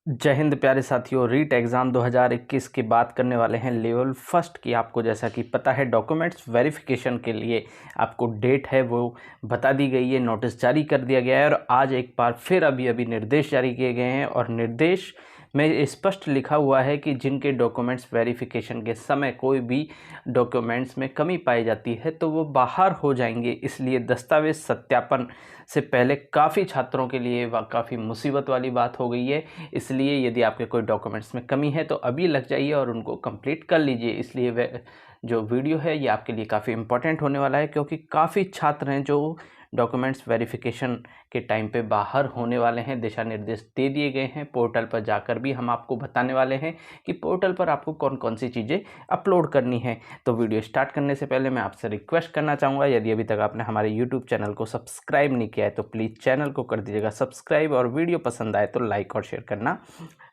जय हिंद प्यारे साथियों। रीट एग्ज़ाम 2021 की बात करने वाले हैं लेवल फर्स्ट की। आपको जैसा कि पता है डॉक्यूमेंट्स वेरिफिकेशन के लिए आपको डेट है वो बता दी गई है, नोटिस जारी कर दिया गया है और आज एक बार फिर अभी निर्देश जारी किए गए हैं और निर्देश में स्पष्ट लिखा हुआ है कि जिनके डॉक्यूमेंट्स वेरिफिकेशन के समय कोई भी डॉक्यूमेंट्स में कमी पाई जाती है तो वो बाहर हो जाएंगे। इसलिए दस्तावेज सत्यापन से पहले काफ़ी छात्रों के लिए वह काफ़ी मुसीबत वाली बात हो गई है। इसलिए यदि आपके कोई डॉक्यूमेंट्स में कमी है तो अभी लग जाइए और उनको कंप्लीट कर लीजिए। इसलिए वह जो वीडियो है ये आपके लिए काफ़ी इम्पोर्टेंट होने वाला है, क्योंकि काफ़ी छात्र हैं जो डॉक्यूमेंट्स वेरिफिकेशन के टाइम पे बाहर होने वाले हैं। दिशा निर्देश दे दिए गए हैं, पोर्टल पर जाकर भी हम आपको बताने वाले हैं कि पोर्टल पर आपको कौन कौन सी चीज़ें अपलोड करनी है। तो वीडियो स्टार्ट करने से पहले मैं आपसे रिक्वेस्ट करना चाहूँगा, यदि अभी तक आपने हमारे यूट्यूब चैनल को सब्सक्राइब नहीं किया है तो प्लीज़ चैनल को कर दीजिएगा सब्सक्राइब और वीडियो पसंद आए तो लाइक और शेयर करना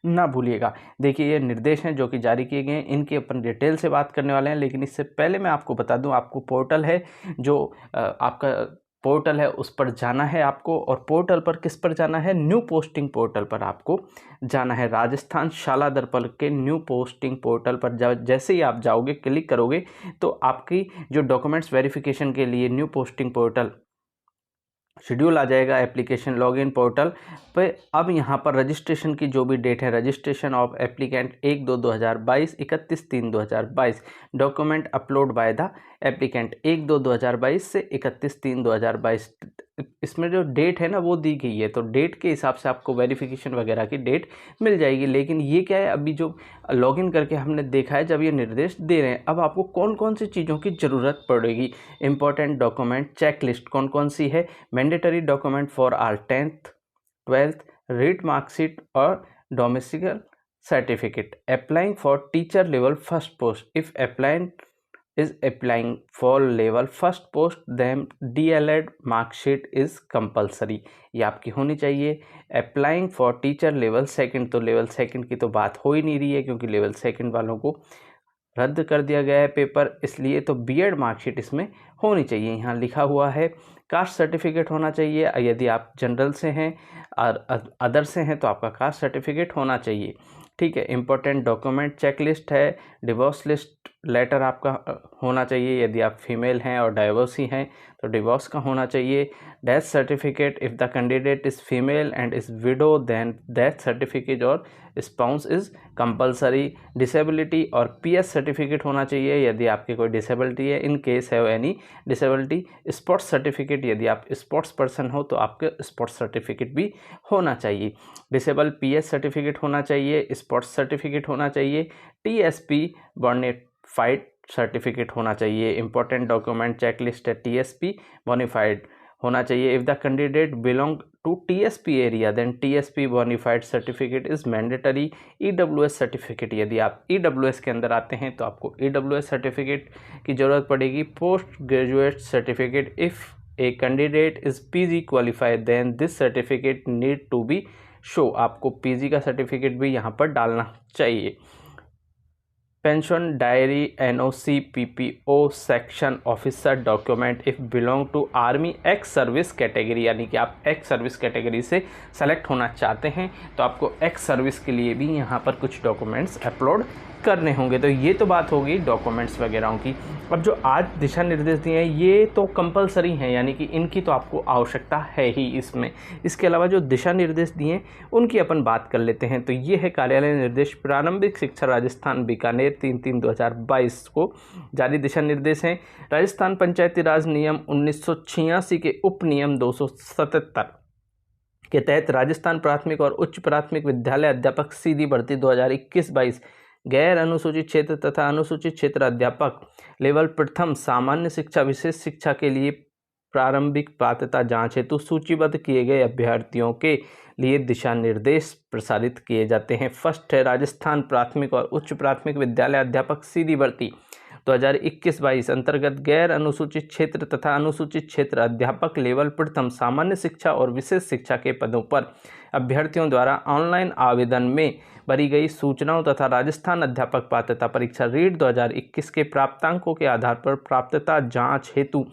ना भूलिएगा। देखिए ये निर्देश हैं जो कि जारी किए गए हैं, इनकी अपन डिटेल से बात करने वाले हैं। लेकिन इससे पहले मैं आपको बता दूं, आपको पोर्टल है जो आपका पोर्टल है उस पर जाना है आपको। और पोर्टल पर किस पर जाना है? न्यू पोस्टिंग पोर्टल पर आपको जाना है। राजस्थान शाला दर्पण के न्यू पोस्टिंग पोर्टल पर जैसे ही आप जाओगे, क्लिक करोगे तो आपकी जो डॉक्यूमेंट्स वेरिफिकेशन के लिए न्यू पोस्टिंग पोर्टल शेड्यूल आ जाएगा एप्लीकेशन लॉगिन पोर्टल पे। अब यहाँ पर रजिस्ट्रेशन की जो भी डेट है, registration of applicant 1/2/2022, 31/3/2022, document upload by the applicant 1/2/2022 से 31/3/2022, इसमें जो डेट है ना वो दी गई है। तो डेट के हिसाब से आपको वेरिफिकेशन वगैरह की डेट मिल जाएगी। लेकिन ये क्या है, अभी जो लॉगिन करके हमने देखा है जब ये निर्देश दे रहे हैं, अब आपको कौन कौन सी चीज़ों की ज़रूरत पड़ेगी। इंपॉर्टेंट डॉक्यूमेंट चेक लिस्ट कौन कौन सी है? Mandatory document for our 10th 12th, REET marksheet और domicile certificate. Applying for teacher level first post, if applicant is applying for level first post then DLED marksheet is compulsory, ये आपकी होनी चाहिए। Applying for teacher level second, तो level second की तो बात हो ही नहीं रही है क्योंकि लेवल सेकंड वालों को रद्द कर दिया गया है पेपर, इसलिए तो बीएड मार्कशीट इसमें होनी चाहिए। यहाँ लिखा हुआ है कास्ट सर्टिफिकेट होना चाहिए। यदि आप जनरल से हैं और अदर से हैं तो आपका कास्ट सर्टिफिकेट होना चाहिए, ठीक है। इंपॉर्टेंट डॉक्यूमेंट चेक लिस्ट है, डिवोर्स लिस्ट लेटर आपका होना चाहिए यदि आप फीमेल हैं और डाइवोर्सी हैं तो डिवोर्स का होना चाहिए। Death certificate, if the candidate is female and is widow then death certificate और स्पाउस इज़ कंपलसरी। डिसेबिलिटी और पीएस सर्टिफिकेट होना चाहिए यदि आपकी कोई डिसेबिलिटी है, इन केस है एनी डिसेबिलिटी। स्पोर्ट्स सर्टिफिकेट, यदि आप स्पोर्ट्स पर्सन हो तो आपके स्पोर्ट्स सर्टिफिकेट भी होना चाहिए। डिसेबल पीएस सर्टिफिकेट होना चाहिए, स्पोर्ट्स सर्टिफिकेट होना चाहिए, टीएसपी बोनाफाइड सर्टिफिकेट होना चाहिए। इंपॉर्टेंट डॉक्यूमेंट चेकलिस्ट है, टीएसपी बोनाफाइड होना चाहिए। If the candidate belong to TSP area then TSP bona fide certificate is mandatory. EWS certificate, यदि आप ईडब्ल्यूएस के अंदर आते हैं तो आपको ईडब्ल्यूएस सर्टिफिकेट की ज़रूरत पड़ेगी। Post graduate certificate, if a candidate is PG qualified then this certificate need to be show, आपको पीजी का सर्टिफिकेट भी यहाँ पर डालना चाहिए। Pension diary, NOC, PPO, section officer document if belong to army ex service category, यानी कि आप एक्स सर्विस कैटेगरी से सेलेक्ट होना चाहते हैं तो आपको एक्स सर्विस के लिए भी यहाँ पर कुछ डॉक्यूमेंट्स अपलोड करने होंगे। तो ये तो बात होगी डॉक्यूमेंट्स वगैरह की। अब जो आज दिशा निर्देश दिए हैं ये तो कंपलसरी हैं, यानी कि इनकी तो आपको आवश्यकता है ही इसमें। इसके अलावा जो दिशा निर्देश दिए हैं उनकी अपन बात कर लेते हैं। तो ये है कार्यालय निर्देश प्रारंभिक शिक्षा राजस्थान बीकानेर 3/3/2022 को जारी दिशा निर्देश हैं। राजस्थान पंचायती राज नियम 1986 के उप नियम 277 के तहत राजस्थान प्राथमिक और उच्च प्राथमिक विद्यालय अध्यापक सीधी भर्ती 2021-22, गैर अनुसूचित क्षेत्र तथा अनुसूचित क्षेत्र अध्यापक लेवल प्रथम सामान्य शिक्षा विशेष शिक्षा के लिए प्रारंभिक पात्रता जांच हेतु सूचीबद्ध किए गए अभ्यर्थियों के लिए दिशा निर्देश प्रसारित किए जाते हैं। फर्स्ट है राजस्थान प्राथमिक और उच्च प्राथमिक विद्यालय अध्यापक सीधी भर्ती 2021-22 अंतर्गत गैर अनुसूचित क्षेत्र तथा अनुसूचित क्षेत्र अध्यापक लेवल प्रथम सामान्य शिक्षा और विशेष शिक्षा के पदों पर अभ्यर्थियों द्वारा ऑनलाइन आवेदन में भरी गई सूचनाओं तथा राजस्थान अध्यापक पात्रता परीक्षा रीट 2021 के प्राप्तांकों के आधार पर प्राप्तता जांच हेतु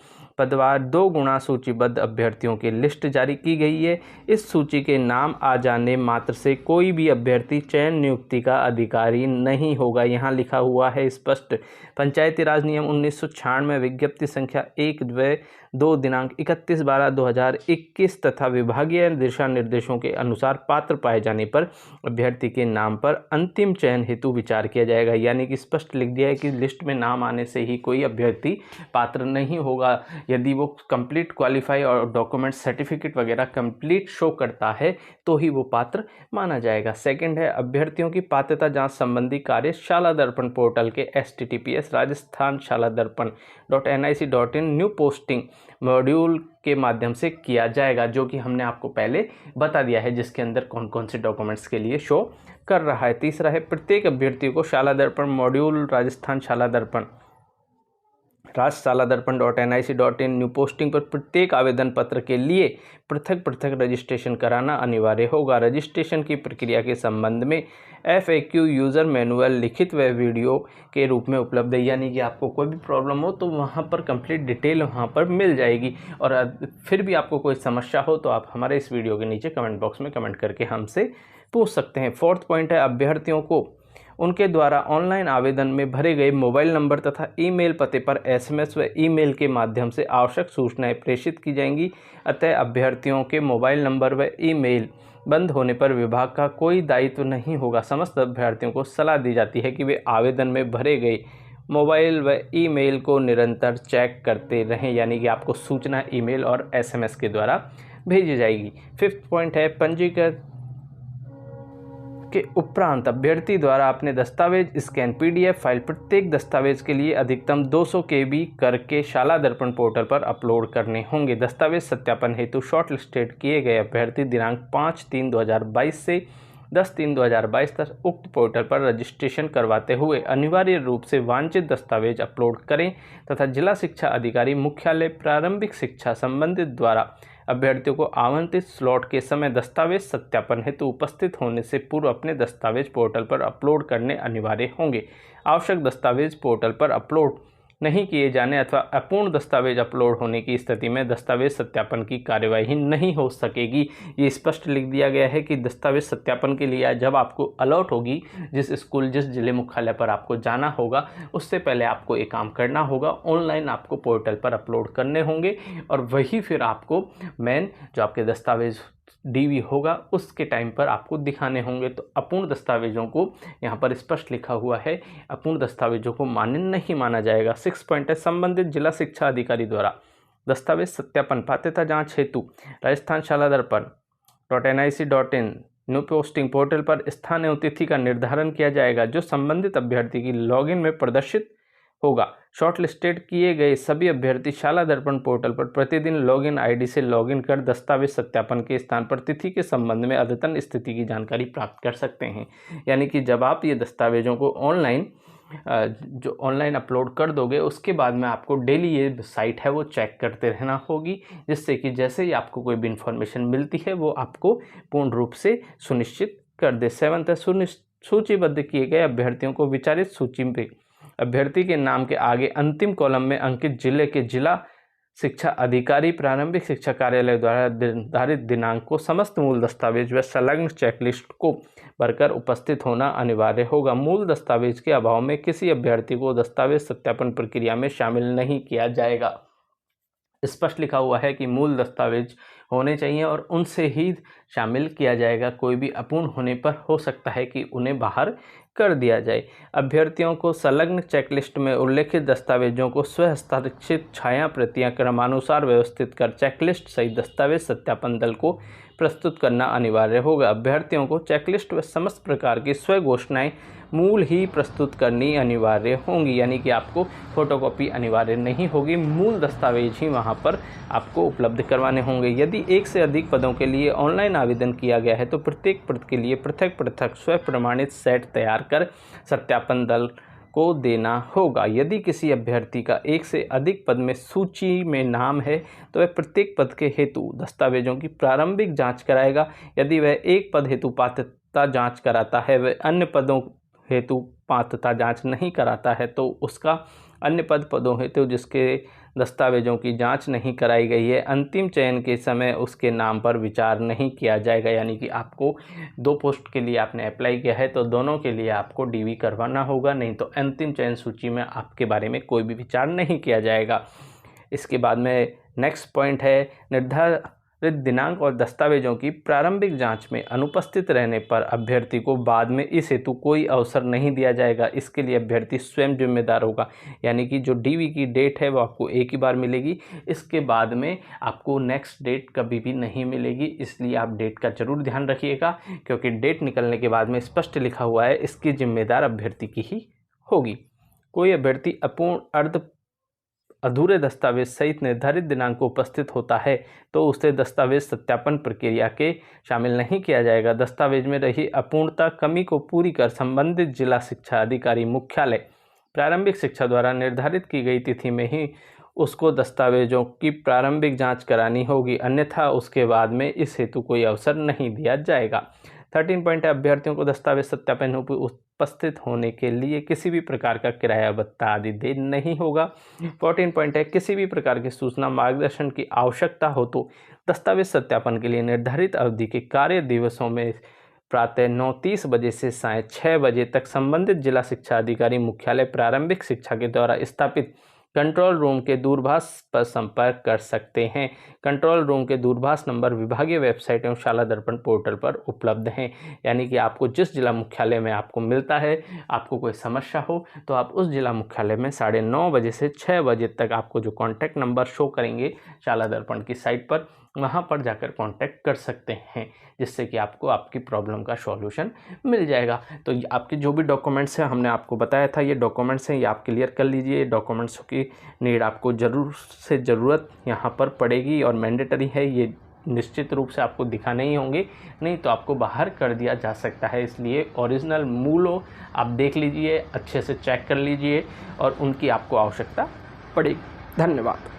पदवार 2 गुणा सूचीबद्ध अभ्यर्थियों की लिस्ट जारी की गई है। इस सूची के नाम आ जाने मात्र से कोई भी अभ्यर्थी चयन नियुक्ति का अधिकारी नहीं होगा। यहाँ लिखा हुआ है स्पष्ट, पंचायती राज नियम 1996 विज्ञप्ति संख्या 1/2 दिनांक 31/12/2021 तथा विभागीय दिशा निर्देशों के अनुसार पात्र पाए जाने पर अभ्यर्थी के नाम पर अंतिम चयन हेतु विचार किया जाएगा। यानी कि स्पष्ट लिख दिया है कि लिस्ट में नाम आने से ही कोई अभ्यर्थी पात्र नहीं होगा। यदि वो कंप्लीट क्वालिफाई और डॉक्यूमेंट सर्टिफिकेट वगैरह कंप्लीट शो करता है तो ही वो पात्र माना जाएगा। सेकंड है, अभ्यर्थियों की पात्रता जांच संबंधी कार्य शाला दर्पण पोर्टल के https rajasthanshaladharpan.nic.in new posting module के माध्यम से किया जाएगा, जो कि हमने आपको पहले बता दिया है, जिसके अंदर कौन कौन से डॉक्यूमेंट्स के लिए शो कर रहा है। तीसरा है, प्रत्येक अभ्यर्थी को शाला दर्पण मॉड्यूल राजस्थान शाला दर्पण राजशालादर्पण.nic.in न्यू पोस्टिंग पर प्रत्येक आवेदन पत्र के लिए पृथक पृथक रजिस्ट्रेशन कराना अनिवार्य होगा। रजिस्ट्रेशन की प्रक्रिया के संबंध में FAQ यूज़र मैनुअल लिखित व वीडियो के रूप में उपलब्ध है। यानी कि आपको कोई भी प्रॉब्लम हो तो वहाँ पर कंप्लीट डिटेल वहाँ पर मिल जाएगी। और फिर भी आपको कोई समस्या हो तो आप हमारे इस वीडियो के नीचे कमेंट बॉक्स में कमेंट करके हमसे पूछ सकते हैं। फोर्थ पॉइंट है, अभ्यर्थियों को उनके द्वारा ऑनलाइन आवेदन में भरे गए मोबाइल नंबर तथा ईमेल पते पर SMS व ईमेल के माध्यम से आवश्यक सूचनाएं प्रेषित की जाएंगी। अतः अभ्यर्थियों के मोबाइल नंबर व ईमेल बंद होने पर विभाग का कोई दायित्व नहीं होगा। समस्त अभ्यर्थियों को सलाह दी जाती है कि वे आवेदन में भरे गए मोबाइल व ईमेल को निरंतर चेक करते रहें। यानी कि आपको सूचना ईमेल और SMS के द्वारा भेजी जाएगी। फिफ्थ पॉइंट है, पंजीकृत के उपरांत अभ्यर्थी द्वारा अपने दस्तावेज स्कैन PDF फाइल प्रत्येक दस्तावेज के लिए अधिकतम 200 KB करके शाला दर्पण पोर्टल पर अपलोड करने होंगे। दस्तावेज सत्यापन हेतु शॉर्ट लिस्टेड किए गए अभ्यर्थी दिनांक 5/3/2022 से 10/3/2022 तक उक्त पोर्टल पर रजिस्ट्रेशन करवाते हुए अनिवार्य रूप से वांछित दस्तावेज अपलोड करें तथा जिला शिक्षा अधिकारी मुख्यालय प्रारंभिक शिक्षा संबंधित द्वारा अभ्यर्थियों को आवंटित स्लॉट के समय दस्तावेज सत्यापन हेतु उपस्थित होने से पूर्व अपने दस्तावेज पोर्टल पर अपलोड करने अनिवार्य होंगे। आवश्यक दस्तावेज पोर्टल पर अपलोड नहीं किए जाने अथवा अपूर्ण दस्तावेज अपलोड होने की स्थिति में दस्तावेज सत्यापन की कार्यवाही नहीं हो सकेगी। ये स्पष्ट लिख दिया गया है कि दस्तावेज सत्यापन के लिए जब आपको अलर्ट होगी, जिस स्कूल जिस जिले मुख्यालय पर आपको जाना होगा, उससे पहले आपको एक काम करना होगा, ऑनलाइन आपको पोर्टल पर अपलोड करने होंगे और वही फिर आपको मेन जो आपके दस्तावेज DV होगा उसके टाइम पर आपको दिखाने होंगे। तो अपूर्ण दस्तावेजों को यहाँ पर स्पष्ट लिखा हुआ है, अपूर्ण दस्तावेजों को मान्य नहीं माना जाएगा। 6 पॉइंट है, संबंधित जिला शिक्षा अधिकारी द्वारा दस्तावेज सत्यापन पात्रता जांच हेतु राजस्थान शाला दर्पण.nic.in न्यू पोस्टिंग पोर्टल पर स्थान एवं तिथि का निर्धारण किया जाएगा, जो संबंधित अभ्यर्थी की लॉगिन में प्रदर्शित होगा। शॉर्ट लिस्टेड किए गए सभी अभ्यर्थी शाला दर्पण पोर्टल पर प्रतिदिन लॉगिन ID से लॉगिन कर दस्तावेज सत्यापन के स्थान पर तिथि के संबंध में अद्यतन स्थिति की जानकारी प्राप्त कर सकते हैं। यानी कि जब आप ये दस्तावेजों को ऑनलाइन अपलोड कर दोगे, उसके बाद में आपको डेली ये साइट है वो चेक करते रहना होगी, जिससे कि जैसे ही आपको कोई भी इन्फॉर्मेशन मिलती है वो आपको पूर्ण रूप से सुनिश्चित कर दे। 7 है, सूचीबद्ध किए गए अभ्यर्थियों को विचारित सूची में अभ्यर्थी के नाम के आगे अंतिम कॉलम में अंकित जिले के जिला शिक्षा अधिकारी प्रारंभिक शिक्षा कार्यालय द्वारा निर्धारित दिनांक को समस्त मूल दस्तावेज व संलग्न चेकलिस्ट को भरकर उपस्थित होना अनिवार्य होगा। मूल दस्तावेज के अभाव में किसी अभ्यर्थी को दस्तावेज सत्यापन प्रक्रिया में शामिल नहीं किया जाएगा। स्पष्ट लिखा हुआ है कि मूल दस्तावेज होने चाहिए और उनसे ही शामिल किया जाएगा। कोई भी अपूर्ण होने पर हो सकता है कि उन्हें बाहर कर दिया जाए। अभ्यर्थियों को संलग्न चेकलिस्ट में उल्लेखित दस्तावेजों को स्वहस्ताक्षरित छाया प्रतियां क्रमानुसार व्यवस्थित कर चेकलिस्ट सहित दस्तावेज सत्यापन दल को प्रस्तुत करना अनिवार्य होगा। अभ्यर्थियों को चेकलिस्ट व समस्त प्रकार की स्व घोषणाएं मूल ही प्रस्तुत करनी अनिवार्य होंगी। यानी कि आपको फोटोकॉपी अनिवार्य नहीं होगी, मूल दस्तावेज ही वहां पर आपको उपलब्ध करवाने होंगे। यदि एक से अधिक पदों के लिए ऑनलाइन आवेदन किया गया है तो प्रत्येक पद के लिए पृथक पृथक स्व प्रमाणित सेट तैयार कर सत्यापन दल को देना होगा। यदि किसी अभ्यर्थी का एक से अधिक पद में सूची में नाम है तो वह प्रत्येक पद के हेतु दस्तावेजों की प्रारंभिक जांच कराएगा। यदि वह एक पद हेतु पात्रता जांच कराता है, वह अन्य पदों हेतु पात्रता जांच नहीं कराता है, तो उसका अन्य पदों हेतु जिसके दस्तावेज़ों की जांच नहीं कराई गई है, अंतिम चयन के समय उसके नाम पर विचार नहीं किया जाएगा। यानी कि आपको 2 पोस्ट के लिए आपने अप्लाई किया है तो दोनों के लिए आपको डीवी करवाना होगा, नहीं तो अंतिम चयन सूची में आपके बारे में कोई भी विचार नहीं किया जाएगा। इसके बाद में नेक्स्ट पॉइंट है, निर्धारित दिनांक और दस्तावेजों की प्रारंभिक जांच में अनुपस्थित रहने पर अभ्यर्थी को बाद में इस हेतु कोई अवसर नहीं दिया जाएगा। इसके लिए अभ्यर्थी स्वयं जिम्मेदार होगा। यानी कि जो डीवी की डेट है वो आपको एक ही बार मिलेगी, इसके बाद में आपको नेक्स्ट डेट कभी भी नहीं मिलेगी। इसलिए आप डेट का जरूर ध्यान रखिएगा, क्योंकि डेट निकलने के बाद में स्पष्ट लिखा हुआ है इसकी जिम्मेदार अभ्यर्थी की ही होगी। कोई अभ्यर्थी अपूर्ण अधूरे दस्तावेज सहित निर्धारित दिनांक को उपस्थित होता है तो उसे दस्तावेज सत्यापन प्रक्रिया के शामिल नहीं किया जाएगा। दस्तावेज में रही अपूर्णता कमी को पूरी कर संबंधित जिला शिक्षा अधिकारी मुख्यालय प्रारंभिक शिक्षा द्वारा निर्धारित की गई तिथि में ही उसको दस्तावेजों की प्रारंभिक जांच करानी होगी, अन्यथा उसके बाद में इस हेतु कोई अवसर नहीं दिया जाएगा। 13 पॉइंट है, अभ्यर्थियों को दस्तावेज सत्यापन उपस्थित होने के लिए किसी भी प्रकार का किराया भत्ता आदि दे नहीं होगा। 14 पॉइंट है, किसी भी प्रकार की सूचना मार्गदर्शन की आवश्यकता हो तो दस्तावेज सत्यापन के लिए निर्धारित अवधि के कार्य दिवसों में प्रातः 9:30 बजे से सायं 6 बजे तक संबंधित जिला शिक्षा अधिकारी मुख्यालय प्रारंभिक शिक्षा के द्वारा स्थापित कंट्रोल रूम के दूरभाष पर संपर्क कर सकते हैं। कंट्रोल रूम के दूरभाष नंबर विभागीय वेबसाइट एवं शाला दर्पण पोर्टल पर उपलब्ध हैं। यानी कि आपको जिस जिला मुख्यालय में आपको मिलता है, आपको कोई समस्या हो तो आप उस जिला मुख्यालय में 9:30 बजे से 6 बजे तक आपको जो कॉन्टैक्ट नंबर शो करेंगे शाला दर्पण की साइट पर, वहाँ पर जाकर कांटेक्ट कर सकते हैं, जिससे कि आपको आपकी प्रॉब्लम का सॉल्यूशन मिल जाएगा। तो आपके जो भी डॉक्यूमेंट्स हैं हमने आपको बताया था, ये डॉक्यूमेंट्स हैं, ये आप क्लियर कर लीजिए। डॉक्यूमेंट्स की नीड आपको ज़रूरत यहाँ पर पड़ेगी और मैंडेटरी है, ये निश्चित रूप से आपको दिखाने ही होंगे, नहीं तो आपको बाहर कर दिया जा सकता है। इसलिए ओरिजिनल मूलों आप देख लीजिए, अच्छे से चेक कर लीजिए और उनकी आपको आवश्यकता पड़ेगी। धन्यवाद।